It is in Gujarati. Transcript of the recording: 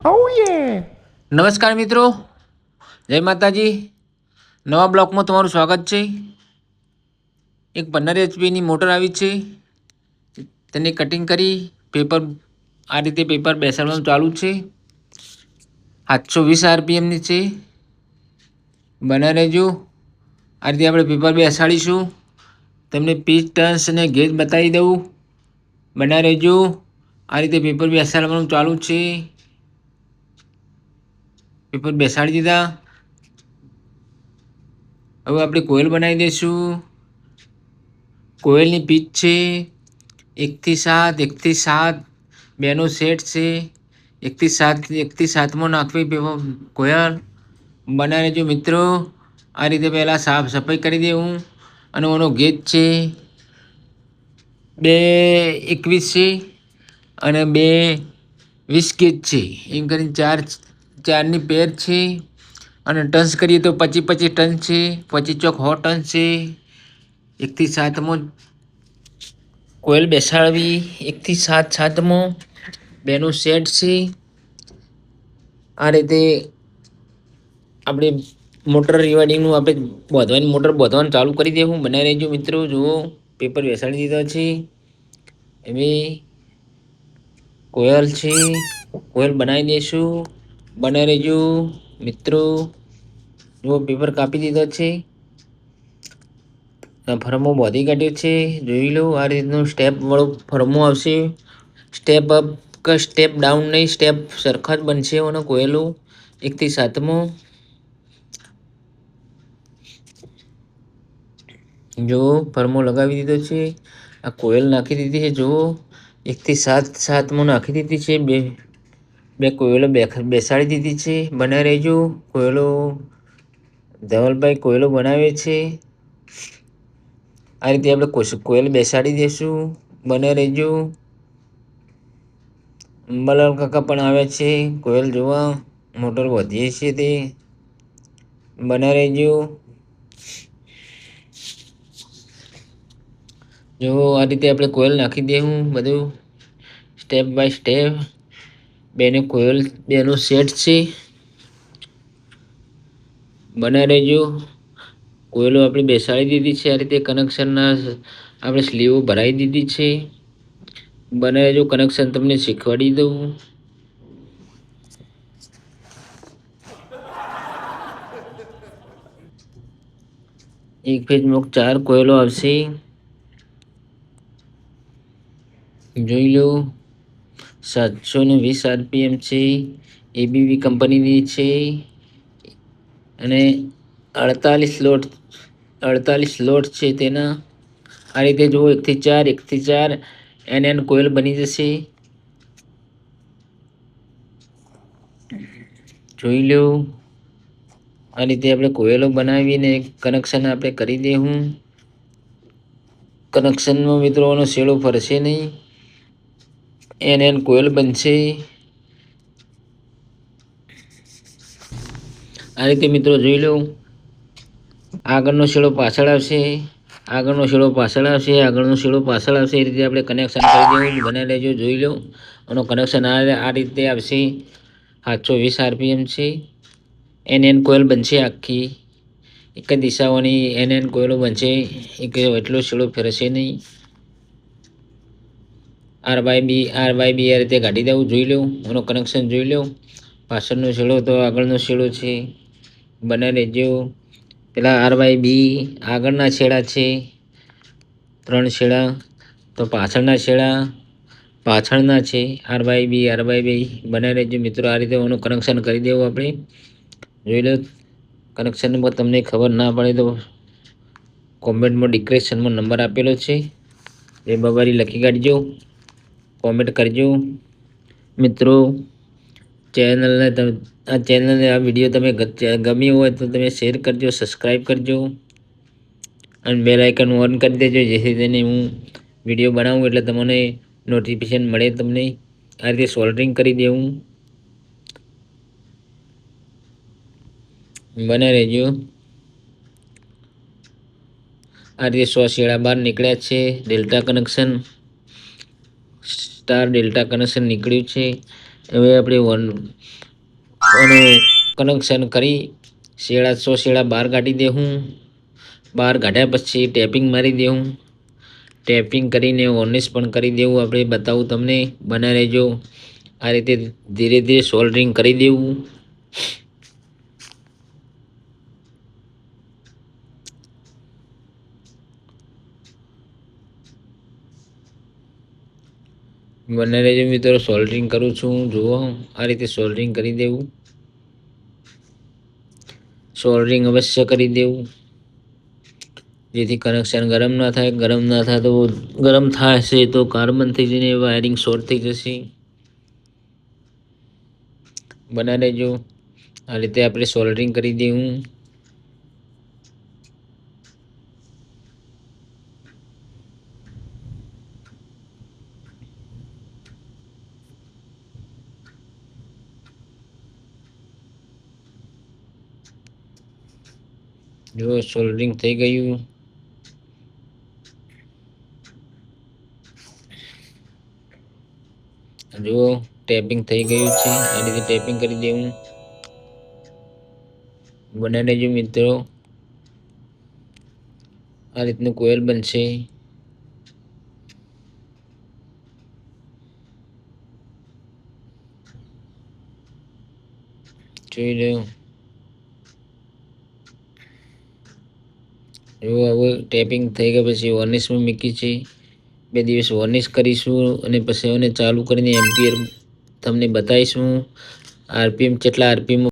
Oh yeah. નમસ્કાર મિત્રો, જય માતાજી. નવા બ્લોકમાં તમારું સ્વાગત છે. એક 15 એચપીની મોટર આવી છે, તેને કટિંગ કરી પેપર આ રીતે પેપર બેસાડવાનું ચાલુ છે. 720 આરપીએમની છે. બના રહેજો. આ રીતે આપણે પેપર બેસાડીશું. તમને પીચ ટર્ન્સ અને ગેજ બતાવી દઉં. બના રહેજો. આ રીતે પેપર બેસાડવાનું ચાલુ છે. પેપર બેસાડી દીધા. હવે આપણે કોઇલ બનાવી દઈશું. કોઇલની પીચ છે 1 થી 7 બેનો સેટ છે. 1 થી 7 નાખવી પેપર કોયલ. બના રહેજો મિત્રો. આ રીતે પહેલાં સાફ સફાઈ કરી દેવું. અને ઓનો ગેજ છે 221 છે અને 220 ગેજ છે. એમ કરીને ચારની પેર છે. અને ટન્સ કરીએ તો 25 ટન છે. 25 ચોક 100 ટન છે. 1 થી 7 કોઇલ બેસાડવી. 1 થી 7 બેનું સેટ છે. આ રીતે આપણે મોટર રિવાર્ડિંગનું આપણે મોટર બાંધવાનું ચાલુ કરી દેવું. બનાવી રહેજો મિત્રો. જુઓ પેપર બેસાડી દીધા છે. એવી કોયલ છે. કોયલ બનાવી દઈશું. બનાવી રહેજો મિત્રો. જુઓ પેપર કાપી દીધો છે. ફરમો બાંધી કાઢ્યો છે. જોઈ લો આ રીતનું સ્ટેપ વાળું ફરમો આવશે. સ્ટેપ અપ કે સ્ટેપ ડાઉન નહીં, સ્ટેપ સરખા જ બનશે. અને કોયલો 1 થી 7 જો ફરમો લગાવી દીધો છે. આ કોયલ નાખી દીધી છે. જુઓ 1 થી 7 નાખી દીધી છે. બે કોયલો બેસાડી દીધી છે. બનાવી રહેજો. કોયલો ધવલભાઈ કોયલો બનાવે છે. આ રીતે આપણે કોયલ બેસાડી દઈશું. બને રહેજો. અંબાલાલ કાકા પણ આવે છે કોયલ જોવા. મોટર વધીએ છે તે. બને રહેજો. જો આ રીતે આપણે કોયલ નાખી દેવું બધું સ્ટેપ બાય સ્ટેપ. બેનો સેટ છે. બને રહેજો. કોયલો આપણે બેસાડી દીધી છે. આ રીતે કનેક્શનના આપણે સ્લીવો ભરાઈ દીધી છે. બને રહેજો. કનેક્શન તમને શીખવાડી દઉં. એક ફેજમાં 4 કોયલો આવશે. જોઈ લો 720 આરપીએમ છે. એબીવી કંપનીની છે. અને 48 લોટ છે તેના. આ રીતે જુઓ 1 થી 4 NN કોયલ બની જશે. જોઈ લો આ રીતે આપણે કોયલો બનાવીને કનેક્શન આપણે કરી દેવું. કનેક્શનમાં મિત્રોનો શેડો ફરશે નહીં. NN કોયલ બનશે. આ રીતે મિત્રો જોઈ લો. આગળનો શેડો પાછળ આવશે. આગળનો શેડો પાછળ આવશે. આગળનો શેડો પાછળ આવશે. એ રીતે આપણે કનેક્શન કરી દેવું. બનાવી લેજો. જોઈ લો આનો કનેક્શન આ રીતે આવશે. 720 આરપીએમ છે. NN કોયલ બનશે આખી. એક જ દિશાઓની NN કોયલો બનશે. એટલો શેડો ફેરશે નહીં. R/B આ રીતે કાઢી દેવું. જોઈ લો એનો કનેક્શન જોઈ લો. પાછળનો શેડો તો આગળનો શેડો છે. બને રહેજો. પેલા R/B આગળના છેડા છે. 3 છેડા તો પાછળના છેડા પાછળના છે. R/B બને રહેજો મિત્રો. આ રીતે એનું કનેક્શન કરી દેવું આપણે. જોઈ લો કનેક્શનમાં તમને ખબર ના પડે તો કોમેન્ટમાં ડિસ્ક્રિપ્શનમાં નંબર આપેલો છે. એ બબારી લખી કાઢજો. કોમેન્ટ કરજો મિત્રો. આ વિડીયો તમે ગમ્યો હોય તો તમે શેર કરજો, સબસ્ક્રાઈબ કરજો અને બેલ આઇકન ઓન કરી દેજો, જેથી તેને હું વિડીયો બનાવું એટલે તમને નોટિફિકેશન મળે તમને. આ રીતે સોલ્ડરિંગ કરી દેવું. બને રહેજો. આ રીતે 100 શેડા બહાર નીકળ્યા છે. Delta connection star delta connection નીકળ્યું છે. હવે આપણે ઓનું કનેક્શન કરી શેડા 100 શેડા બહાર કાઢી દેવું. બહાર કાઢ્યા પછી ટેપિંગ મારી દેવું. ટેપિંગ કરીને ઓર્નિશ પણ કરી દેવું. આપણે બતાવું તમને, બના રહેજો. આ રીતે ધીરે ધીરે સોલ્ડરિંગ કરી દેવું. બને રહેજો મિત્રો, સોલ્ડરિંગ કરું છું. જુઓ, આ રીતે સોલ્ડરિંગ કરી દેવું. સોલ્ડરિંગ અવશ્ય કરી દેવું, જેથી કનેક્શન ગરમ ના થાય. ગરમ ના થાય તો ગરમ થશે તો કાર્બન થઈ જઈને વાયરિંગ શોર્ટ થઈ જશે. બના રહેજો. આ રીતે આપણે સોલ્ડરિંગ કરી દેવું. જો સોલ્ડરિંગ થઈ ગયું. જુઓ, ટેપિંગ થઈ ગયું છે. આ રીતે ટેપિંગ કરી દેવું. બના રહેજો મિત્રો. આ રીતનું કોઇલ બનશે. જોઈ લો. જો હવે ટેપિંગ થઈ ગયા પછી વોર્નિશમાં મૂકી છે. 2 દિવસ વોર્નિશ કરીશું અને પછી એને ચાલુ કરીને એમ્પિયર તમને બતાવીશું. આરપીએમ કેટલા આરપીએમ